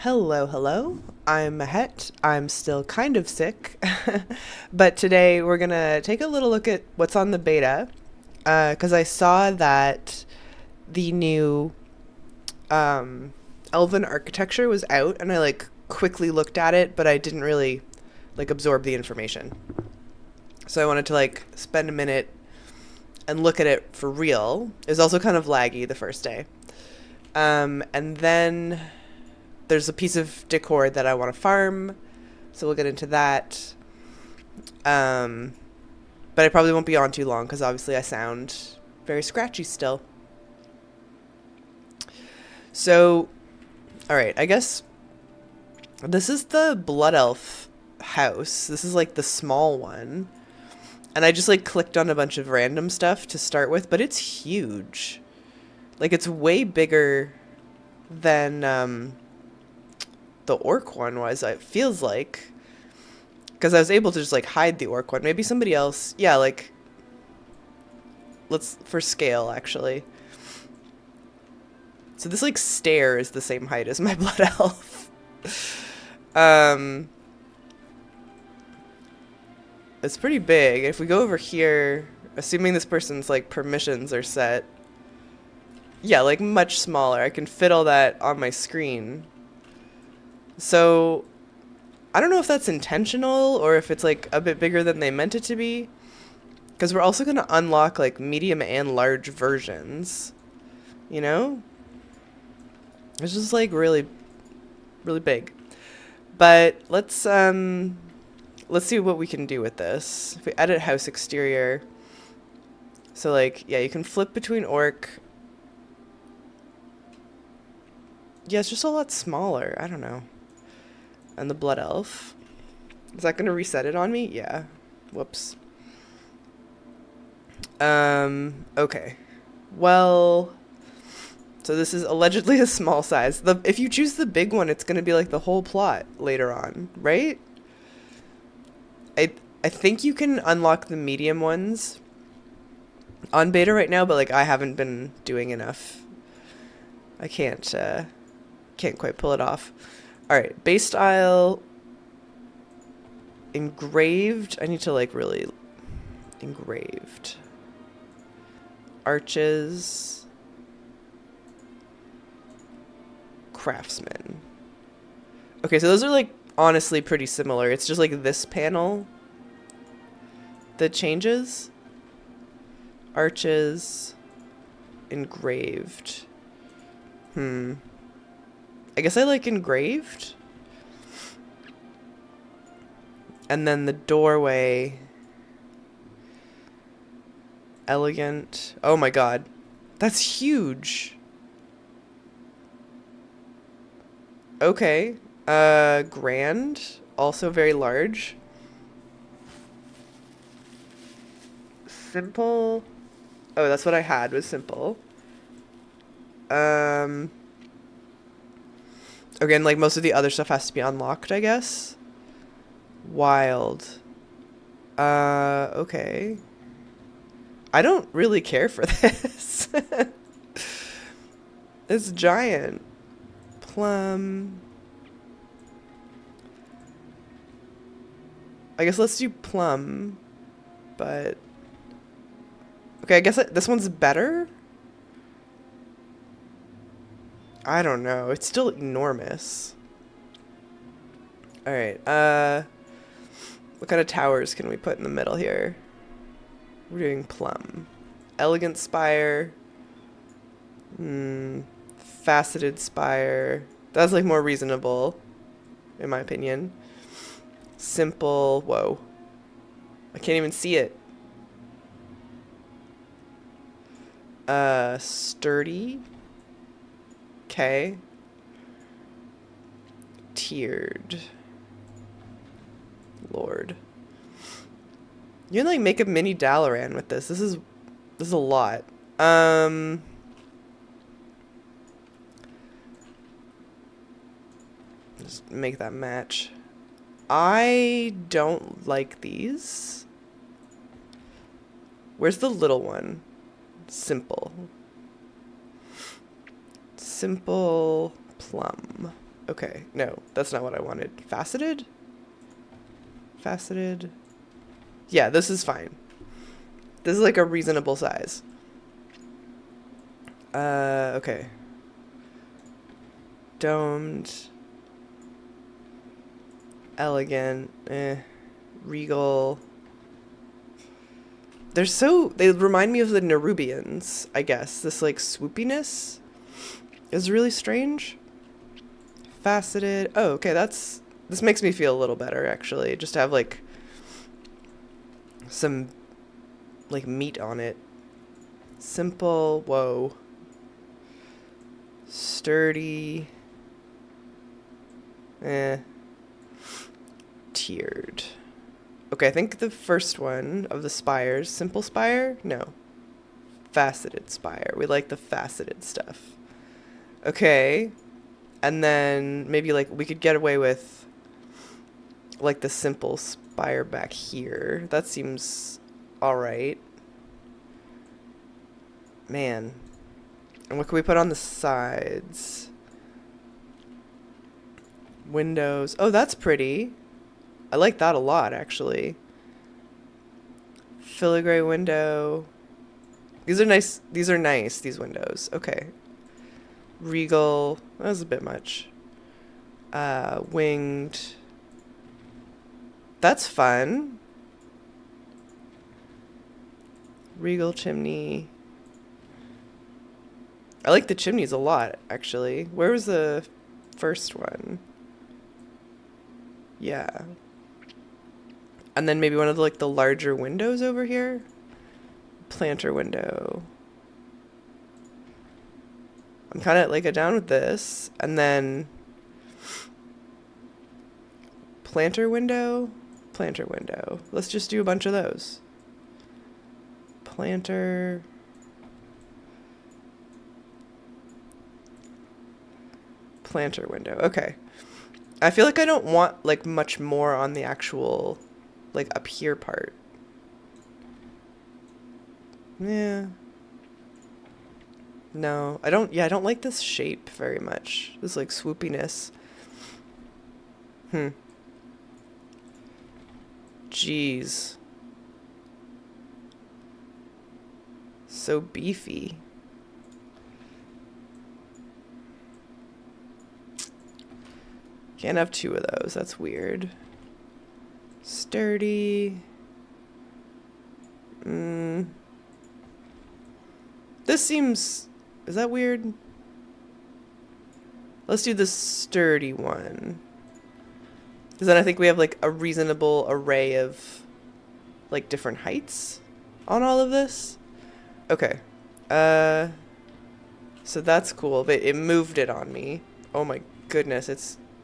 Hello, hello. I'm Mahet. I'm still kind of sick, but today we're gonna take a little look at what's on the beta, because I saw that the new Elven architecture was out, and I like quickly looked at it, but I didn't really like absorb the information. So I wanted to like spend a minute and look at it for real. It was also kind of laggy the first day, and then there's a piece of decor that I want to farm, so we'll get into that. Um, but I probably won't be on too long because obviously I sound very scratchy still. So, all right, I guess this is the Blood Elf house. This is like the small one. And I just like clicked on a bunch of random stuff to start with, but it's huge. Like it's way bigger than the orc one was, it feels like. Because I was able to just like hide the orc one. Maybe somebody else, yeah, like let's for scale actually. So this like stair is the same height as my blood elf. um it's pretty big. If we go over here, assuming this person's like permissions are set, yeah, like much smaller. I can fit all that on my screen. So I don't know if that's intentional or if it's like a bit bigger than they meant it to be. Because we're also going to unlock like medium and large versions. You know? It's just like really, really big. But let's see what we can do with this. If we edit house exterior. So like, yeah, you can flip between orc. Yeah, it's just a lot smaller. I don't know. And the blood elf. Is that gonna reset it on me? Yeah. Whoops. Okay. Well, so this is allegedly a small size. If you choose the big one, it's gonna be like the whole plot later on, right? I think you can unlock the medium ones on beta right now, but like I haven't been doing enough. I can't quite pull it off. Alright, base style, engraved. I need to like really engraved. Arches. Craftsman. Okay, so those are like honestly pretty similar. It's just like this panel that changes. Arches. Engraved. I guess I like engraved. And then the doorway. Elegant. Oh my god. That's huge. Okay. Grand. Also very large. Simple. Oh, that's what I had was simple. Again, like most of the other stuff has to be unlocked, I guess. Wild. Okay. I don't really care for this. It's giant. Plum. I guess let's do plum. But okay, I guess this one's better. I don't know. It's still enormous. All right. What kind of towers can we put in the middle here? We're doing plum. Elegant spire. Faceted spire. That's like more reasonable, in my opinion. Simple. Whoa. I can't even see it. Sturdy. Okay. Tiered. Lord. You can like make a mini Dalaran with this. This is a lot. Just make that match. I don't like these. Where's the little one? Simple. Simple plum. Okay, no, that's not what I wanted. Faceted? Faceted. Yeah, this is fine. This is like a reasonable size. Okay. Domed. Elegant. Regal. They remind me of the Nerubians, I guess. This like swoopiness is really strange. Faceted. Oh, okay, this makes me feel a little better actually. Just to have like some like meat on it. Simple. Whoa. Sturdy. Tiered. Okay, I think the first one of the spires. Simple spire? No. Faceted spire. We like the faceted stuff. Okay. And then maybe like we could get away with like the simple spire back here. That seems alright. Man. And what can we put on the sides? Windows. Oh, that's pretty. I like that a lot, actually. Filigree window. These are nice. These are nice, these windows. Okay. Regal. That was a bit much. Winged. That's fun. Regal chimney. I like the chimneys a lot, actually. Where was the first one? Yeah. And then maybe one of the, like, the larger windows over here? Planter window. I'm kind of, like, down with this. And then planter window. Planter window. Let's just do a bunch of those. Planter. Planter window. Okay. I feel like I don't want, like, much more on the actual, like, up here part. Yeah. No, I don't, yeah, I don't like this shape very much. This, like, swoopiness. Jeez. So beefy. Can't have two of those. That's weird. Sturdy. This seems... Is that weird? Let's do the sturdy one. Because then I think we have, like, a reasonable array of, like, different heights on all of this. Okay. So that's cool. But it moved it on me. Oh my goodness.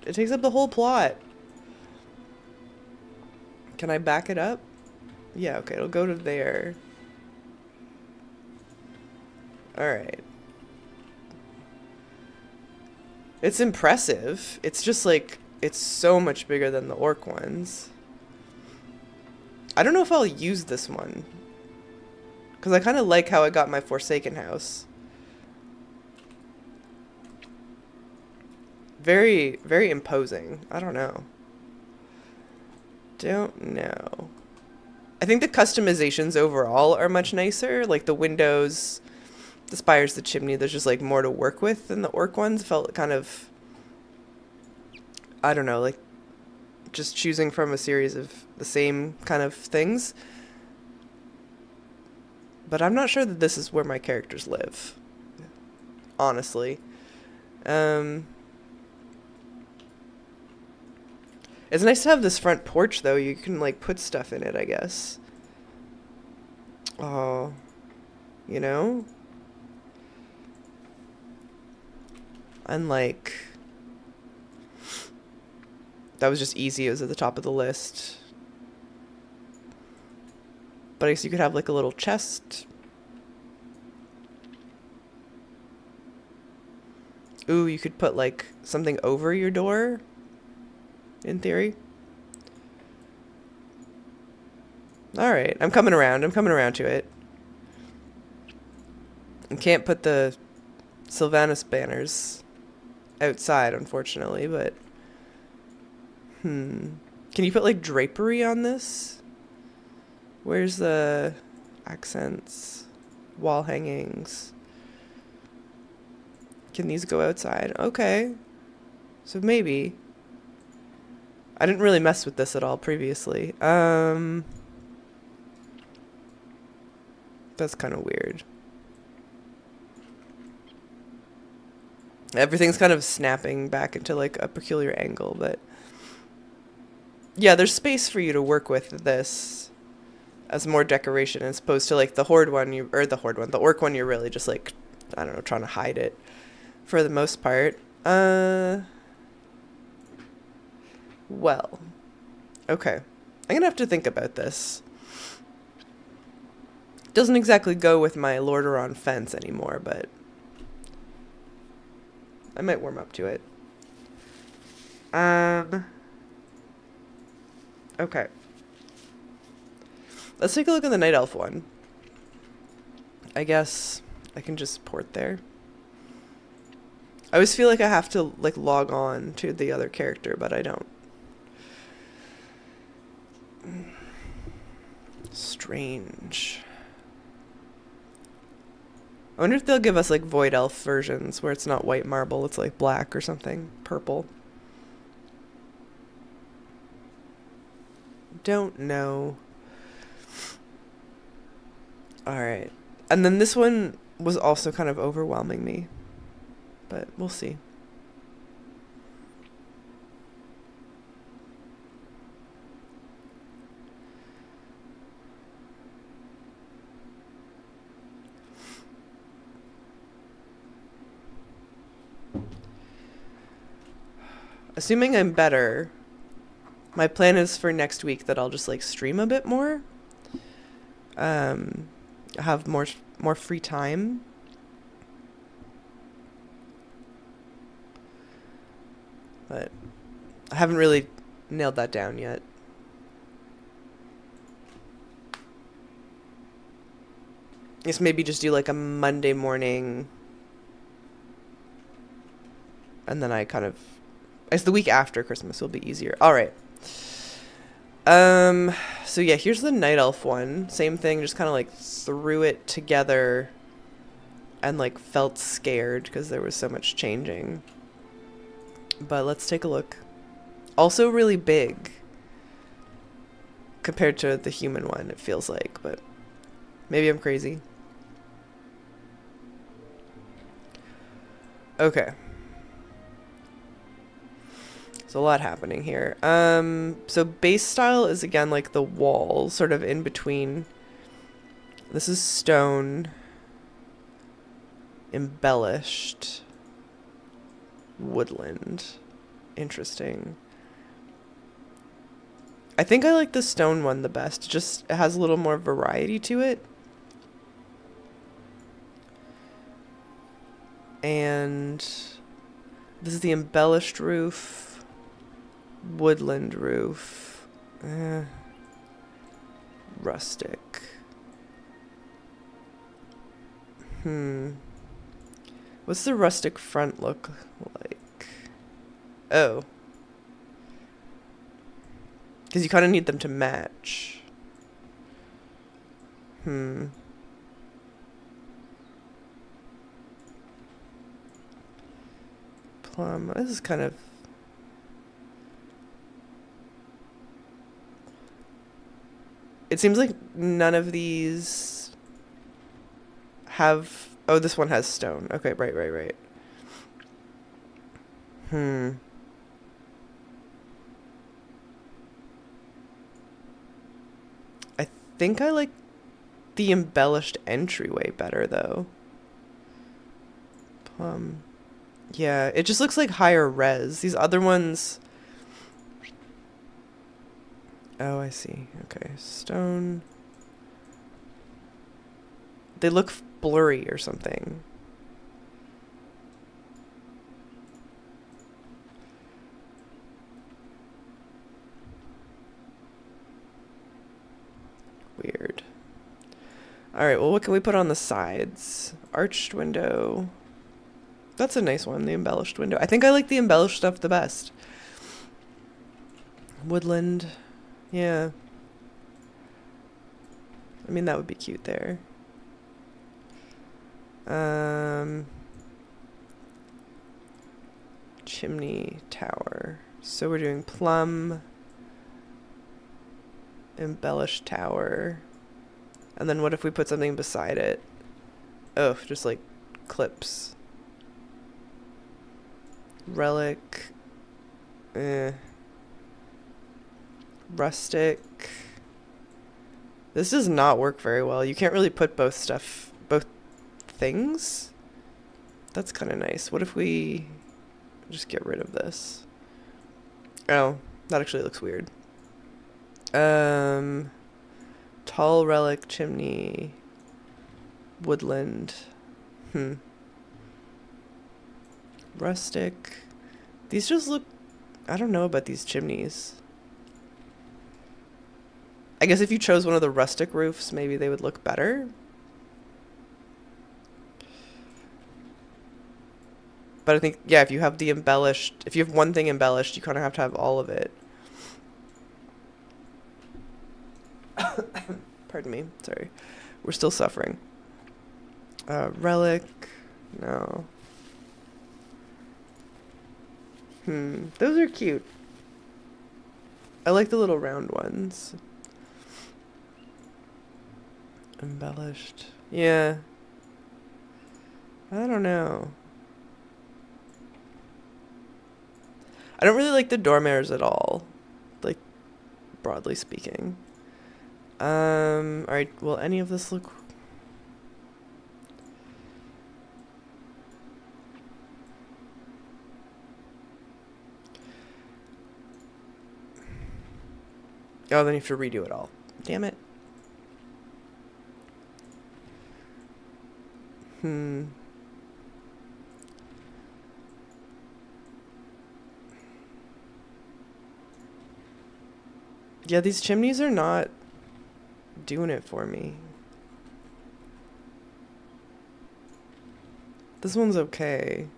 It takes up the whole plot. Can I back it up? Yeah, okay, it'll go to there. Alright. It's impressive. It's just like, it's so much bigger than the orc ones. I don't know if I'll use this one. Because I kind of like how I got my Forsaken house. Very, very imposing. I don't know. Don't know. I think the customizations overall are much nicer. Like the windows, the spires, the chimney, there's just like more to work with than the orc ones. Felt kind of, I don't know, like just choosing from a series of the same kind of things. But I'm not sure that this is where my characters live. Honestly. It's nice to have this front porch, though. You can, like, put stuff in it, I guess. Oh. You know? Unlike... That was just easy. It was at the top of the list. But I guess you could have, like, a little chest. Ooh, you could put, like, something over your door. In theory. Alright, I'm coming around. I'm coming around to it. I can't put the Sylvanas banners outside, unfortunately, but... Can you put, like, drapery on this? Where's the accents? Wall hangings. Can these go outside? Okay. So maybe. I didn't really mess with this at all previously. That's kind of weird. Everything's kind of snapping back into like a peculiar angle, but yeah, there's space for you to work with this as more decoration as opposed to like the Horde one, the Orc one, you're really just like, I don't know, trying to hide it for the most part. Well, okay. I'm gonna have to think about this. Doesn't exactly go with my Lordaeron fence anymore, but I might warm up to it. Okay. Let's take a look at the Night Elf one. I guess I can just port there. I always feel like I have to like log on to the other character, but I don't. Strange. I wonder if they'll give us like Void Elf versions where it's not white marble, it's like black or something. Purple. Don't know. Alright. And then this one was also kind of overwhelming me. But we'll see. Assuming I'm better, my plan is for next week that I'll just like stream a bit more. Have more free time. But I haven't really nailed that down yet. I guess maybe just do like a Monday morning. And then I kind of... I guess the week after Christmas will be easier. Alright. So yeah, here's the Night Elf one. Same thing, just kind of like threw it together and like felt scared because there was so much changing. But let's take a look. Also really big compared to the human one, it feels like, but maybe I'm crazy. Okay. There's a lot happening here. So base style is again like the wall, sort of in between. This is stone. Embellished. Woodland. Interesting. I think I like the stone one the best. Just it has a little more variety to it. And this is the embellished roof. Woodland roof. Rustic. What's the rustic front look like? Oh. Because you kind of need them to match. Plum. This is kind of... It seems like none of these have... Oh, this one has stone. Okay, right. I think I like the embellished entryway better, though. Yeah, it just looks like higher res. These other ones... Oh, I see. Okay, stone. They look blurry or something. Weird. Alright, well, what can we put on the sides? Arched window. That's a nice one, the embellished window. I think I like the embellished stuff the best. Woodland. Yeah. I mean, that would be cute there. Chimney tower. So we're doing plum, embellished tower, and then what if we put something beside it? Oh, just like clips. Relic. Rustic. This does not work very well. You can't really put both things. That's kind of nice. What if we just get rid of this? Oh, that actually looks weird. Tall relic, chimney, woodland. Rustic. These just look, I don't know about these chimneys. I guess if you chose one of the rustic roofs, maybe they would look better. But I think, yeah, if you have the embellished, if you have one thing embellished, you kind of have all of it. Pardon me, sorry. We're still suffering. Relic, no. Those are cute. I like the little round ones. Embellished. Yeah. I don't know. I don't really like the dormers at all. Like, broadly speaking. Alright, will any of this look... Oh, then you have to redo it all. Damn it. Yeah, these chimneys are not doing it for me. This one's okay.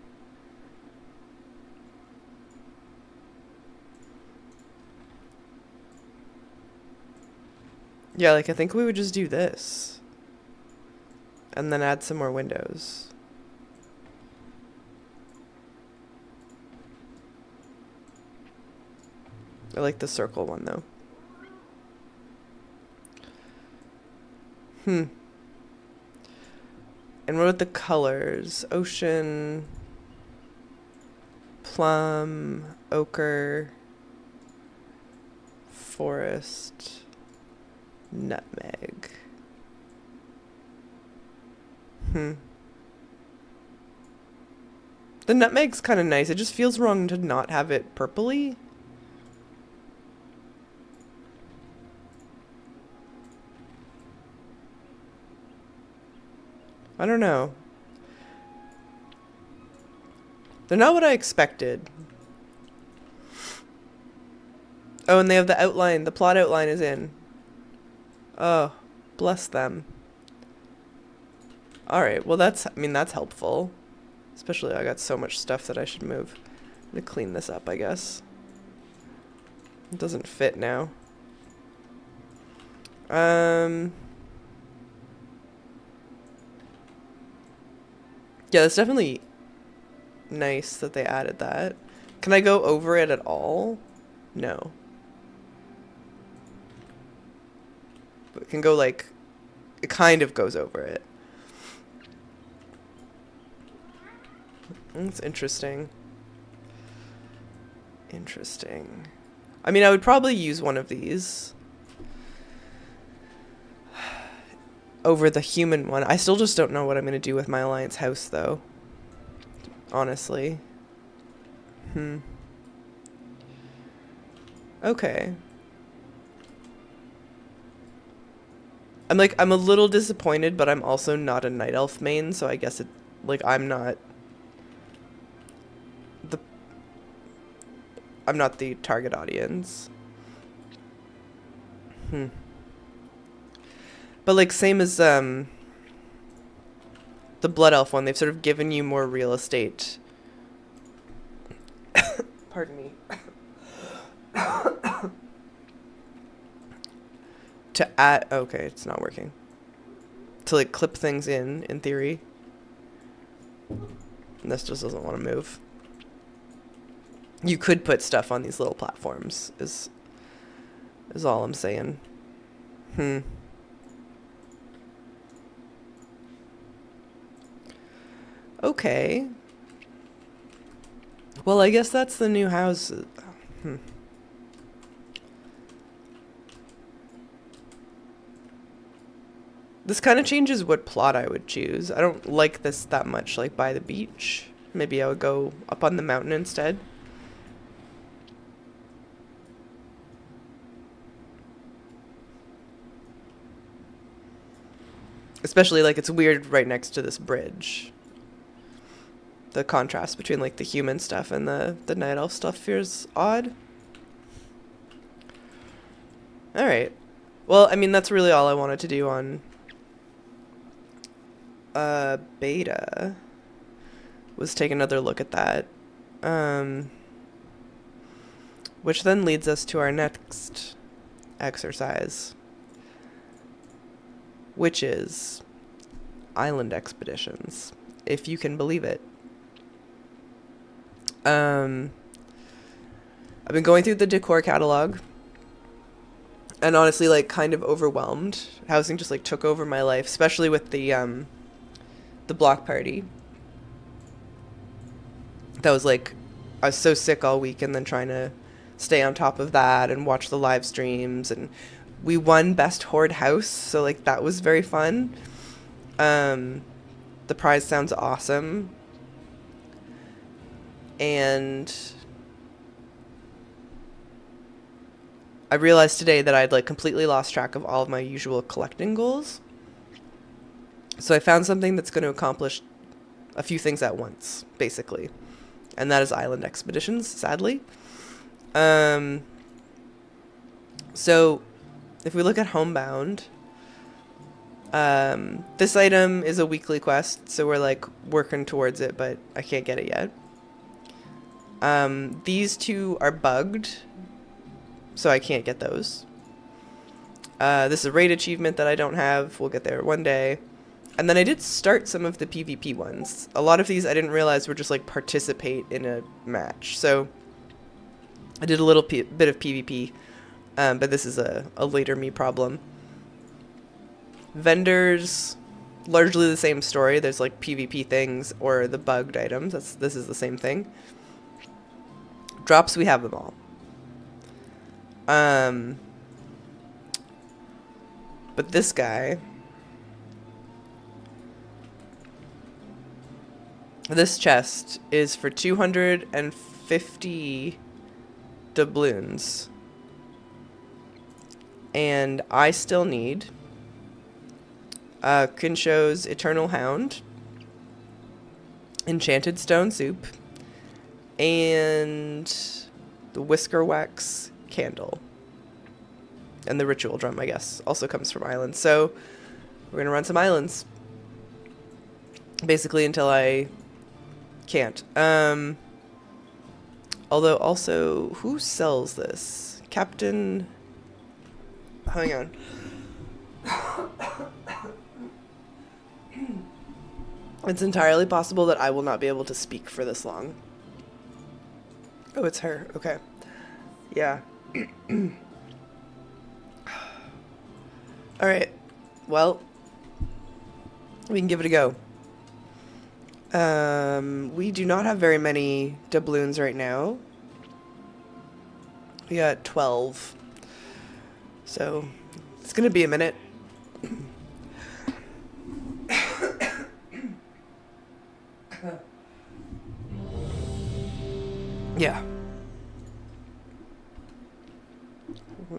Yeah, like I think we would just do this. And then add some more windows. I like the circle one though. And what about the colors? Ocean, plum, ochre, forest, nutmeg. The nutmeg's kind of nice. It just feels wrong to not have it purpley. I don't know. They're not what I expected. Oh, and they have the outline. The plot outline is in. Oh, bless them. Alright, well that's, I mean, that's helpful. Especially I got so much stuff that I should move. I'm gonna clean this up, I guess. It doesn't fit now. Yeah, it's definitely nice that they added that. Can I go over it at all? No. But it can go like, it kind of goes over it. That's interesting. Interesting. I mean, I would probably use one of these over the human one. I still just don't know what I'm going to do with my Alliance house, though. Honestly. Okay. I'm a little disappointed, but I'm also not a Night Elf main, so I guess it, like, I'm not the target audience. But like same as the Blood Elf one, they've sort of given you more real estate. Pardon me. To add, okay, it's not working. To like clip things in theory. And this just doesn't want to move. You could put stuff on these little platforms, is all I'm saying. Okay. Well, I guess that's the new house. This kind of changes what plot I would choose. I don't like this that much, like by the beach. Maybe I would go up on the mountain instead. Especially like it's weird right next to this bridge. The contrast between like the human stuff and the night elf stuff feels odd. Alright. Well, I mean, that's really all I wanted to do on beta. Was take another look at that. Which then leads us to our next exercise. Which is island expeditions, if you can believe it. I've been going through the decor catalog, and honestly, like, kind of overwhelmed. Housing just like took over my life, especially with the block party. That was like, I was so sick all week, and then trying to stay on top of that and watch the live streams, and we won Best Horde House, so like that was very fun. The prize sounds awesome. And I realized today that I'd like completely lost track of all of my usual collecting goals. So I found something that's going to accomplish a few things at once, basically. And that is island expeditions, sadly. So if we look at Homebound, this item is a weekly quest, so we're like working towards it, but I can't get it yet. These two are bugged, so I can't get those. This is a raid achievement that I don't have. We'll get there one day. And then I did start some of the PvP ones. A lot of these I didn't realize were just like participate in a match. So I did a little bit of PvP, but this is a later me problem. Vendors, largely the same story. There's like PvP things or the bugged items. This is the same thing. Drops, we have them all. But this guy, this chest is for 250 doubloons. And I still need Kinsho's Eternal Hound, Enchanted Stone Soup, and the Whisker Wax Candle. And the Ritual Drum, I guess, also comes from islands. So we're going to run some islands. Basically until I can't. Although also, who sells this? Captain... Hang on. It's entirely possible that I will not be able to speak for this long. Oh, it's her. Okay. Yeah. Alright. Well, we can give it a go. We do not have very many doubloons right now. We got 12. So, it's gonna be a minute. Yeah.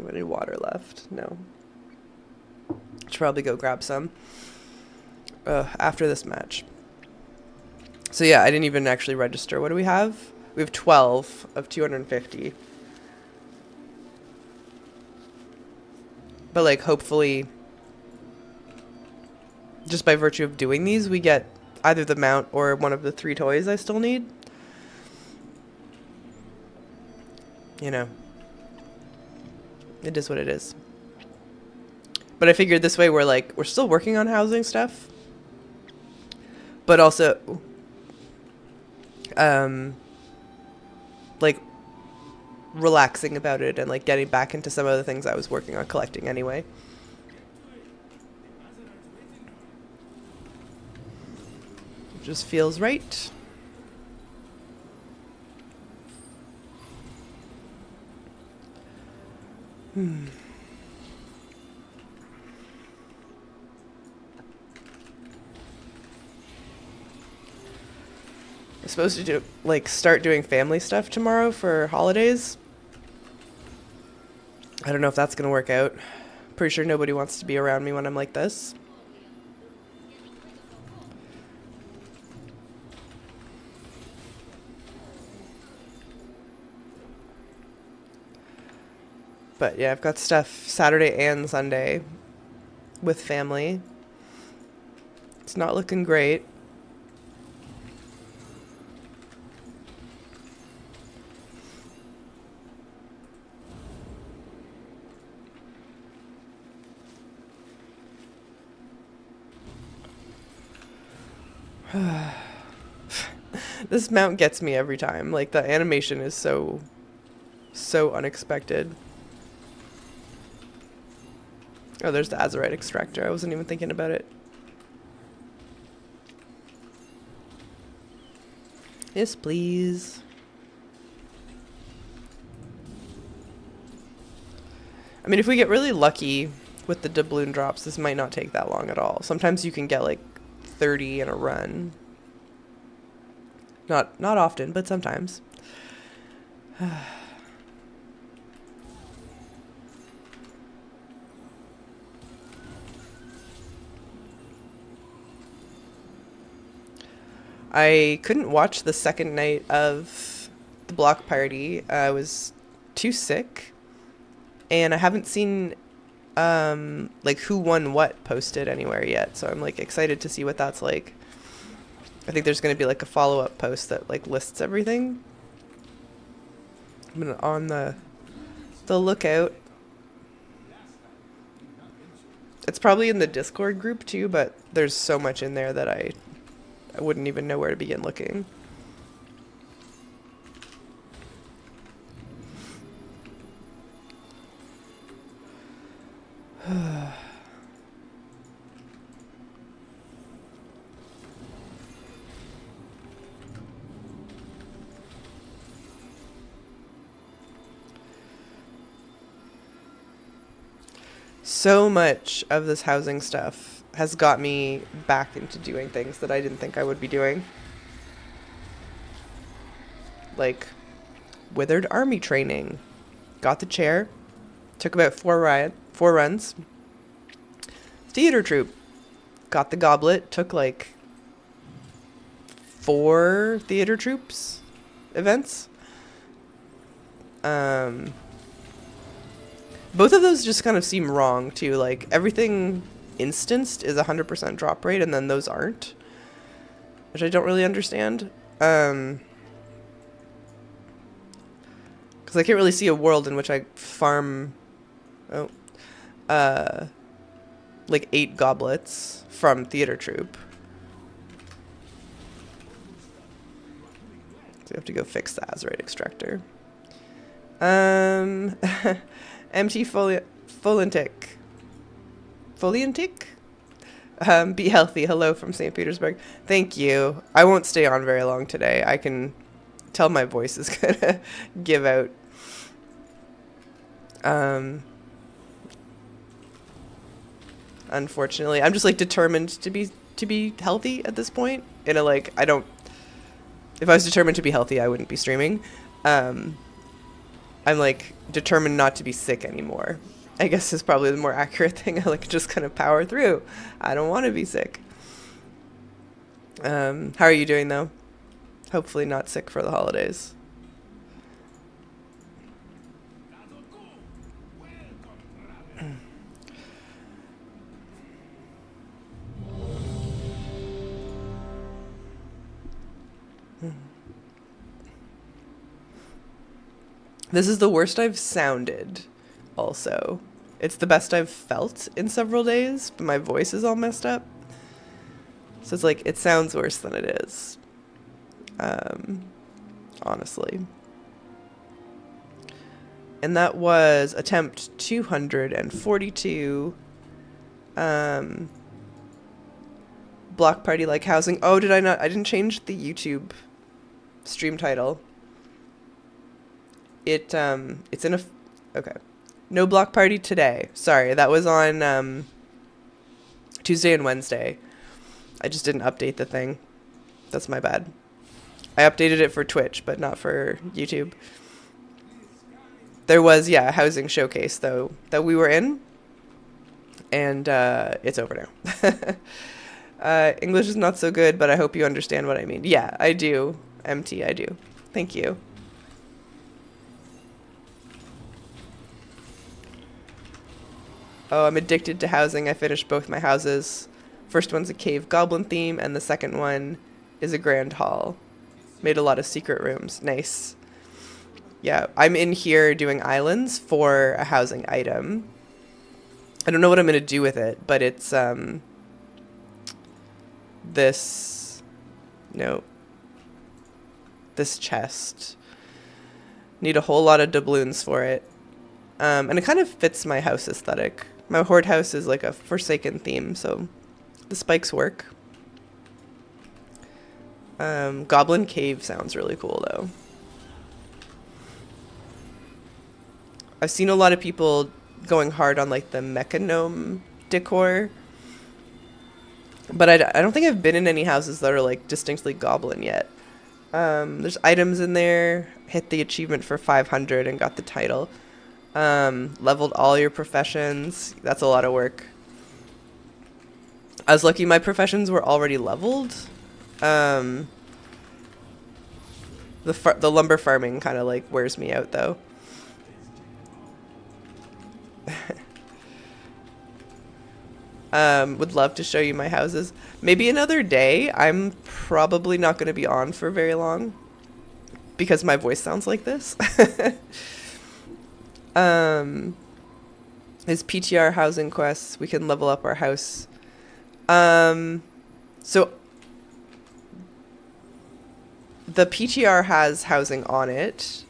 Any water left? No. Should probably go grab some after this match. So yeah, I didn't even actually register. What do we have? We have 12 of 250. But like hopefully, just by virtue of doing these, we get either the mount or one of the 3 toys I still need. You know, it is what it is. But I figured this way we're still working on housing stuff, but also like relaxing about it and like getting back into some of the things I was working on collecting anyway. It just feels right. I'm supposed to start doing family stuff tomorrow for holidays. I don't know if that's gonna work out. Pretty sure nobody wants to be around me when I'm like this. But yeah, I've got stuff Saturday and Sunday with family. It's not looking great. This mount gets me every time. Like, the animation is so unexpected. Oh, there's the Azurite extractor. I wasn't even thinking about it. Yes, please. I mean, if we get really lucky with the doubloon drops, this might not take that long at all. Sometimes you can get like 30 in a run. Not often, but sometimes. I couldn't watch the second night of the block party. I was too sick, and I haven't seen like who won what posted anywhere yet. So I'm like excited to see what that's like. I think there's going to be like a follow-up post that like lists everything. I'm on the lookout. It's probably in the Discord group too, but there's so much in there that I wouldn't even know where to begin looking. So much of this housing stuff has got me back into doing things that I didn't think I would be doing. Like Withered Army training. Got the chair. Took about 4 runs. Theater troupe. Got the goblet. Took like 4 theater troops events. Both of those just kind of seem wrong too. Like everything instanced is 100% drop rate, and then those aren't, which I don't really understand. Because I can't really see a world in which I farm, like 8 goblets from theater troupe. So we have to go fix the Azurite extractor. MT Foliantic. Be healthy. Hello from St. Petersburg. Thank you. I won't stay on very long today. I can tell my voice is gonna give out. Unfortunately, I'm just like determined to be healthy at this point. In a like, I don't. If I was determined to be healthy, I wouldn't be streaming. I'm like determined not to be sick anymore, I guess is probably the more accurate thing. I like just kind of power through. I don't want to be sick. How are you doing though? Hopefully not sick for the holidays. This is the worst I've sounded, also. It's the best I've felt in several days, but my voice is all messed up. So it's like, it sounds worse than it is. Honestly. And that was attempt 242. Block party like housing. Oh, did I not? I didn't change the YouTube stream title. It's in a, okay. No block party today. Sorry, that was on Tuesday and Wednesday. I just didn't update the thing. That's my bad. I updated it for Twitch, but not for YouTube. There was, yeah, a housing showcase, though, that we were in. And it's over now. English is not so good, but I hope you understand what I mean. Yeah, I do. MT, I do. Thank you. Oh, I'm addicted to housing. I finished both my houses. First one's a cave goblin theme, and the second one is a grand hall. Made a lot of secret rooms. Nice. Yeah, I'm in here doing islands for a housing item. I don't know what I'm going to do with it, but it's this, no, this chest. Need a whole lot of doubloons for it. And it kind of fits my house aesthetic. My horde house is like a Forsaken theme, so the spikes work. Goblin Cave sounds really cool, though. I've seen a lot of people going hard on like the mecha gnome decor, but I don't think I've been in any houses that are like distinctly goblin yet. There's items in there. Hit the achievement for 500 and got the title. Leveled all your professions. That's a lot of work. I was lucky my professions were already leveled. The lumber farming kind of like wears me out, though. Would love to show you my houses. Maybe another day. I'm probably not going to be on for very long because my voice sounds like this. Is PTR housing quests. We can level up our house. So the PTR has housing on it,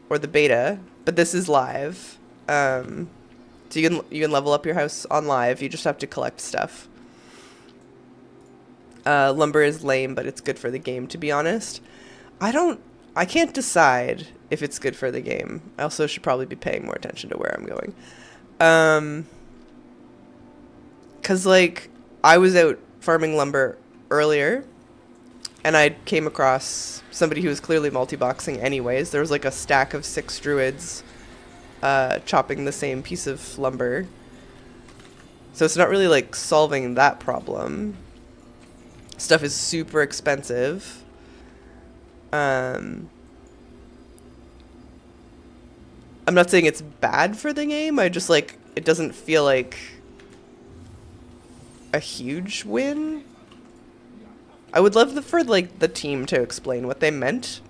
or the beta, but this is live. So you can level up your house on live. You just have to collect stuff. Lumber is lame, but it's good for the game, to be honest. I can't decide if it's good for the game. I also should probably be paying more attention to where I'm going. 'Cause like I was out farming lumber earlier and I came across somebody who was clearly multi-boxing anyways. There was like a stack of 6 druids chopping the same piece of lumber. So it's not really like solving that problem. Stuff is super expensive. I'm not saying it's bad for the game. I just like, it doesn't feel like a huge win. I would love for like the team to explain what they meant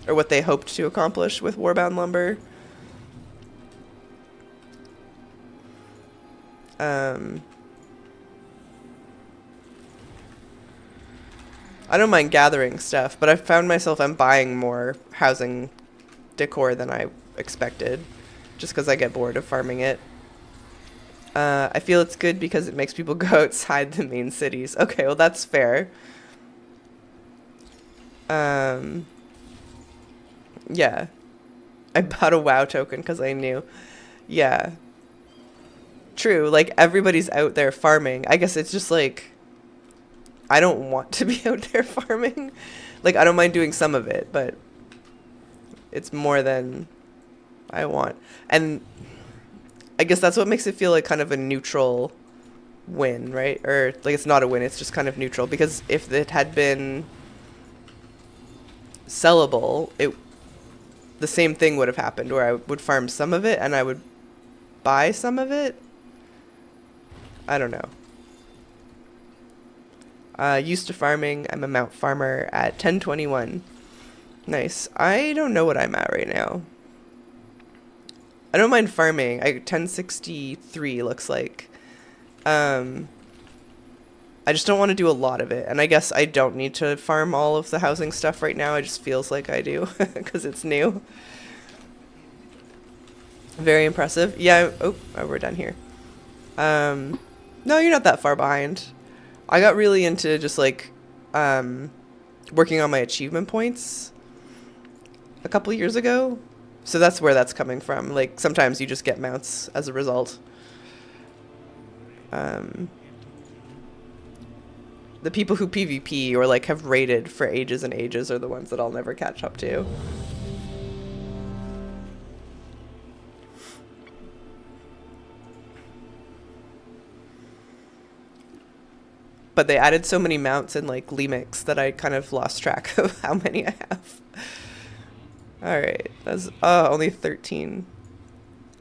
or what they hoped to accomplish with Warbound Lumber. I don't mind gathering stuff, but I found myself I'm buying more housing decor than I expected, just because I get bored of farming it. I feel it's good because it makes people go outside the main cities. Okay, well that's fair. Yeah. I bought a WoW token because I knew. Yeah. True, like everybody's out there farming. I guess it's just like I don't want to be out there farming. Like I don't mind doing some of it, but it's more than I want. And I guess that's what makes it feel like kind of a neutral win, right? Or like it's not a win, it's just kind of neutral, because if it had been sellable, the same thing would have happened where I would farm some of it and I would buy some of it. I don't know. Used to farming. I'm a mount farmer at 1021. Nice. I don't know what I'm at right now. I don't mind farming. 1063 looks like. I just don't want to do a lot of it. And I guess I don't need to farm all of the housing stuff right now. It just feels like I do because it's new. Very impressive. Yeah. Oh, we're done here. No, you're not that far behind. I got really into just like working on my achievement points a couple years ago. So that's where that's coming from. Like sometimes you just get mounts as a result. The people who PvP or like have raided for ages and ages are the ones that I'll never catch up to. But they added so many mounts in like Lemix that I kind of lost track of how many I have. Alright, that's only 13.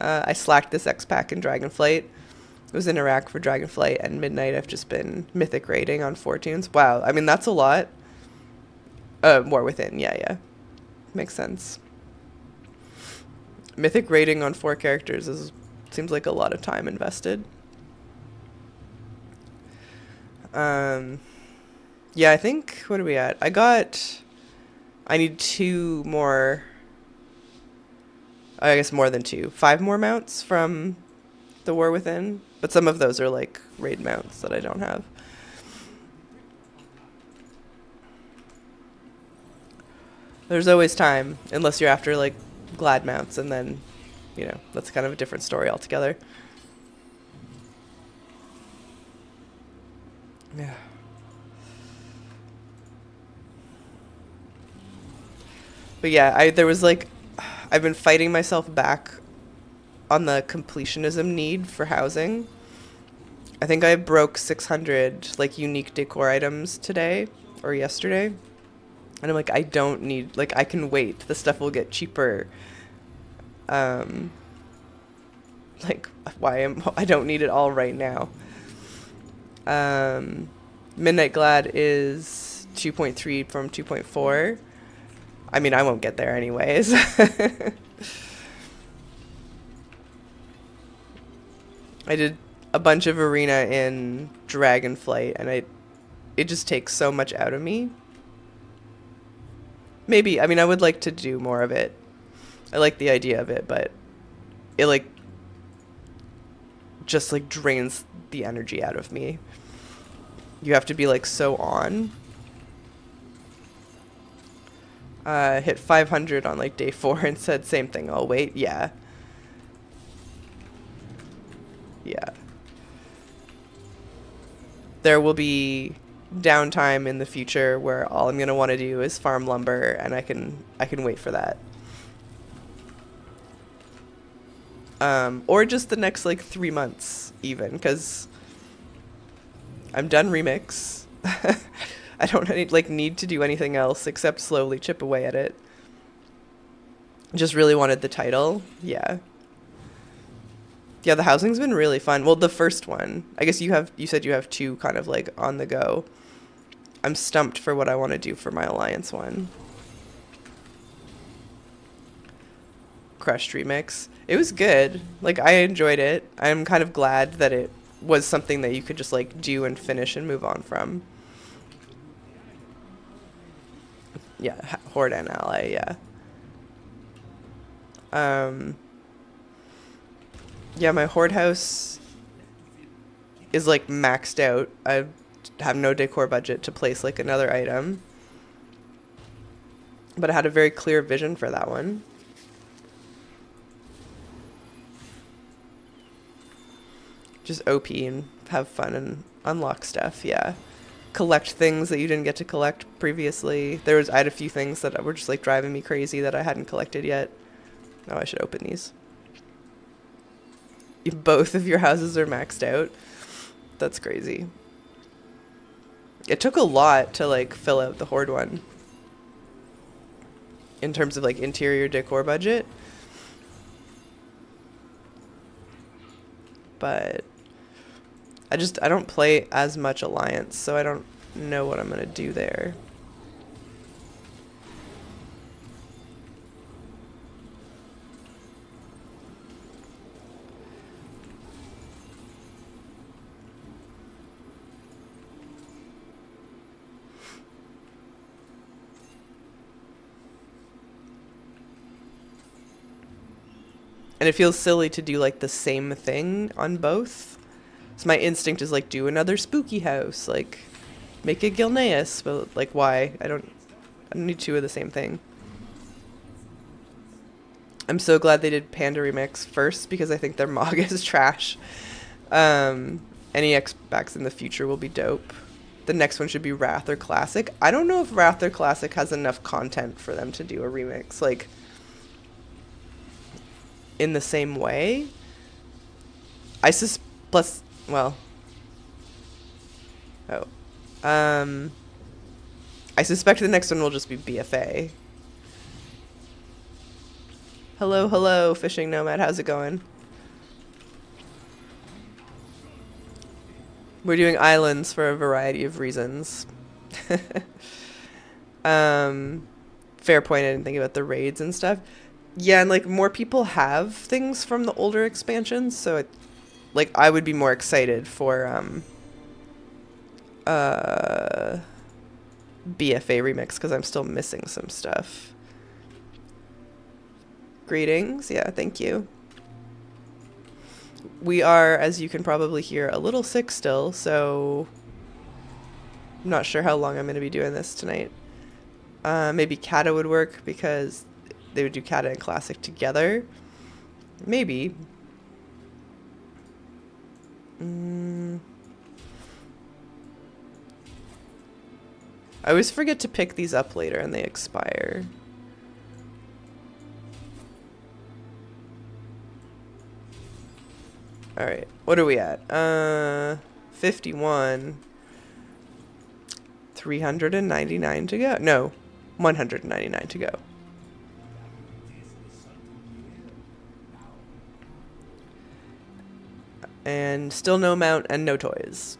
I slacked this X-Pack in Dragonflight. It was in Iraq for Dragonflight, and Midnight I've just been mythic raiding on Fortunes. Wow, I mean that's a lot. War Within, yeah. Makes sense. Mythic raiding on 4 characters seems like a lot of time invested. Yeah, I think, what are we at? I need 2 more, I guess more than 2. 5 more mounts from the War Within, but some of those are like raid mounts that I don't have. There's always time, unless you're after like glad mounts, and then, you know, that's kind of a different story altogether. Yeah. But yeah, there was like, I've been fighting myself back on the completionism need for housing. I think I broke 600 like unique decor items today or yesterday. And I'm like, I don't need, like, I can wait. The stuff will get cheaper. Like, I don't need it all right now. Midnight Glad is 2.3 from 2.4. I mean, I won't get there anyways. I did a bunch of arena in Dragonflight, and it just takes so much out of me. Maybe, I mean, I would like to do more of it. I like the idea of it, but it like just like drains the energy out of me. You have to be like so on. Hit 500 on like day 4 and said same thing, I'll wait. Yeah. There will be downtime in the future where all I'm going to want to do is farm lumber, and I can wait for that. Or just the next like 3 months even, because I'm done Remix. I don't need to do anything else except slowly chip away at it. Just really wanted the title. Yeah, the housing's been really fun. Well, the first one, I guess you said you have 2 kind of like on the go. I'm stumped for what I want to do for my Alliance one. Crushed Remix. It was good. Like, I enjoyed it. I'm kind of glad that it was something that you could just like do and finish and move on from. Yeah, Horde and Ally, yeah. Yeah, my Horde house is like maxed out. I have no decor budget to place like another item. But I had a very clear vision for that one. Just OP and have fun and unlock stuff, yeah. Collect things that you didn't get to collect previously. I had a few things that were just like driving me crazy that I hadn't collected yet. Oh, I should open these. Both of your houses are maxed out. That's crazy. It took a lot to like fill out the Horde one in terms of like interior decor budget. But I don't play as much Alliance, so I don't know what I'm gonna do there. And it feels silly to do like the same thing on both. So my instinct is like, do another spooky house, like make a Gilneas, but like why? I don't need two of the same thing. I'm so glad they did Panda Remix first because I think their Mog is trash. Any X-Backs in the future will be dope. The next one should be Wrath or Classic. I don't know if Wrath or Classic has enough content for them to do a remix, like, in the same way. Plus, well... Oh. I suspect the next one will just be BFA. Hello, hello, Fishing Nomad. How's it going? We're doing islands for a variety of reasons. Fair point, I didn't think about the raids and stuff. Yeah, and like more people have things from the older expansions, so it, like I would be more excited for BFA remix because I'm still missing some stuff. Greetings, yeah, thank you. We are, as you can probably hear, a little sick still, so I'm not sure how long I'm going to be doing this tonight. Maybe Kata would work because they would do Kata and Classic together. Maybe. I always forget to pick these up later and they expire. Alright, what are we at? 51. 399 to go. No, 199 to go. And still no mount and no toys.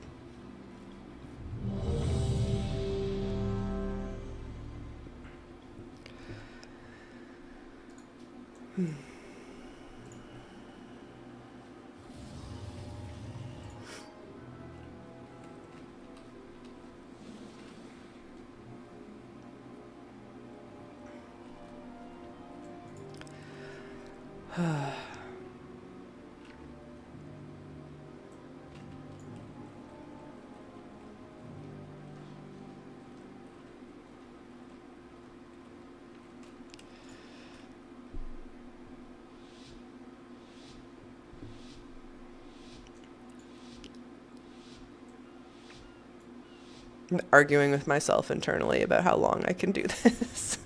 I'm arguing with myself internally about how long I can do this.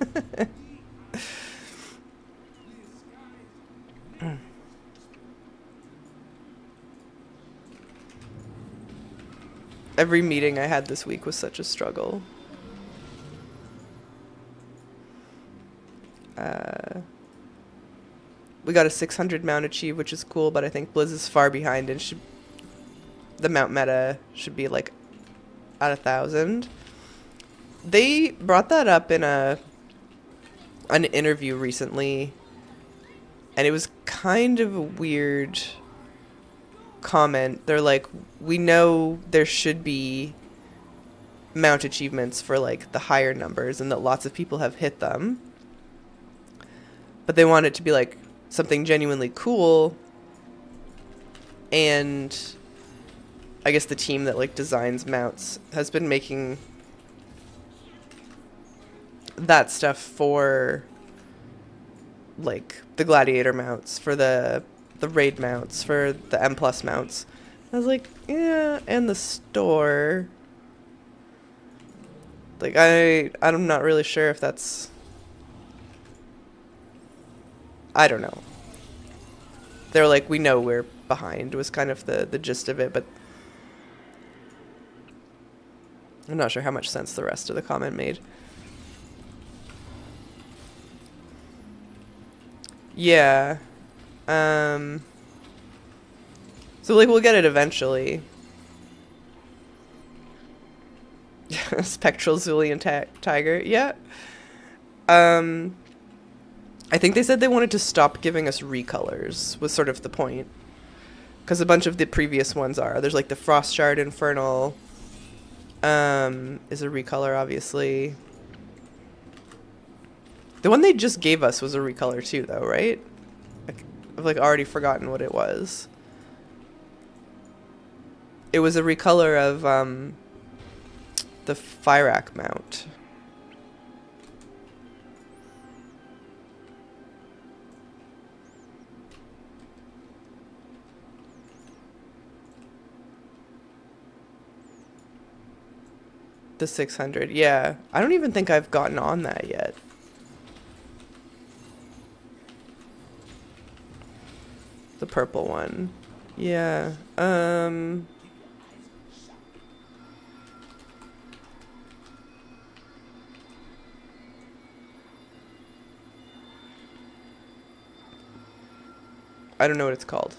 Every meeting I had this week was such a struggle. We got a 600 mount achieve, which is cool, but I think Blizz is far behind and the mount meta should be like at 1,000. They brought that up in an interview recently, and it was kind of a weird comment. They're like, we know there should be mount achievements for like the higher numbers and that lots of people have hit them, but they want it to be like something genuinely cool. And I guess the team that like designs mounts has been making that stuff for like the gladiator mounts, for the raid mounts, for the M+ mounts. I was like, yeah, and the store. Like I'm not really sure if that's, I don't know. They're like, we know we're behind was kind of the gist of it, but I'm not sure how much sense the rest of the comment made. Yeah. So like we'll get it eventually. Spectral Zulian Tiger. Yeah. I think they said they wanted to stop giving us recolors, was sort of the point. Because a bunch of the previous ones are. There's like the Frost Shard Infernal. Is a recolor, obviously. The one they just gave us was a recolor too, though, right? I've like already forgotten what it was. It was a recolor of the Fyrakk mount. The 600, yeah. I don't even think I've gotten on that yet. The purple one. Yeah. I don't know what it's called.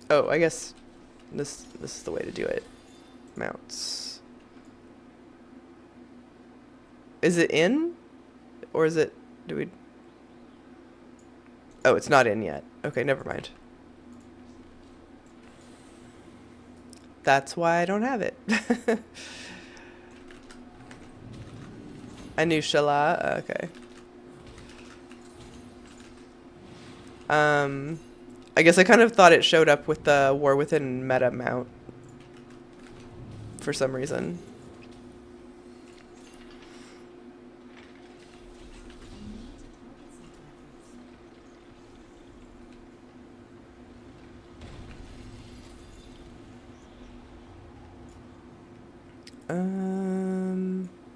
Oh, I guess this is the way to do it. Mounts. Is it in? Or is it... Do we... Oh, it's not in yet. Okay, never mind. That's why I don't have it. Anushala. Okay. I guess I kind of thought it showed up with the War Within meta mount for some reason.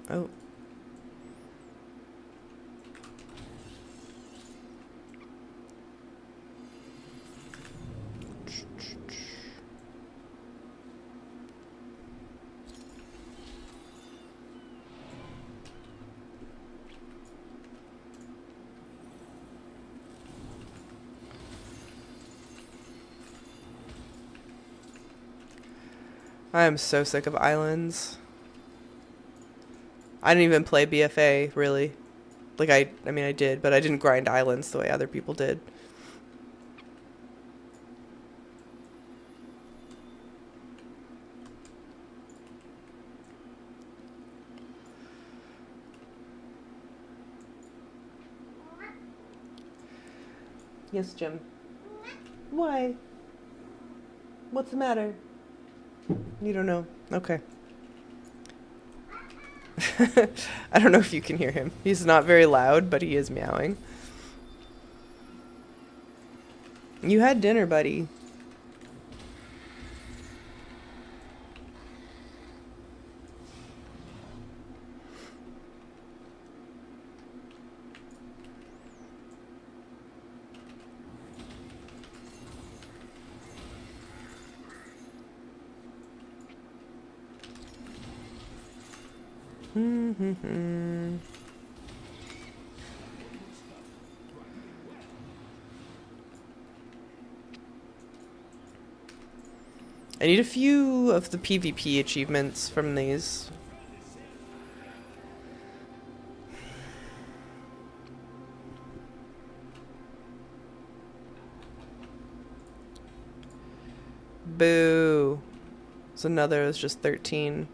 Oh. I am so sick of islands. I didn't even play BFA, really. Like, I mean, I did, but I didn't grind islands the way other people did. Yes, Jim. Why? What's the matter? You don't know. Okay. I don't know if you can hear him. He's not very loud, but he is meowing. You had dinner, buddy. I need a few of the PvP achievements from these. Boo. So another is just 13.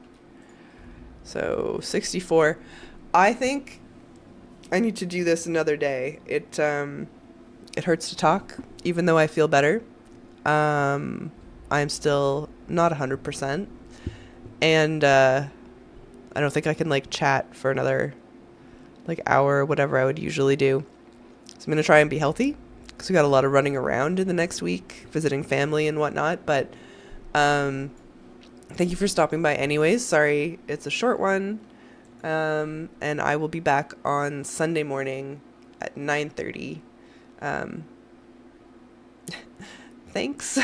So 64. I think I need to do this another day. It hurts to talk, even though I feel better. I'm still not 100%. And I don't think I can like chat for another like hour or whatever I would usually do. So I'm gonna try and be healthy because we got a lot of running around in the next week, visiting family and whatnot. But thank you for stopping by anyways. Sorry it's a short one. And I will be back on Sunday morning at 9:30. Thanks.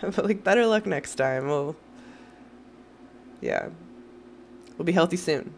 But like better luck next time. Yeah. We'll be healthy soon.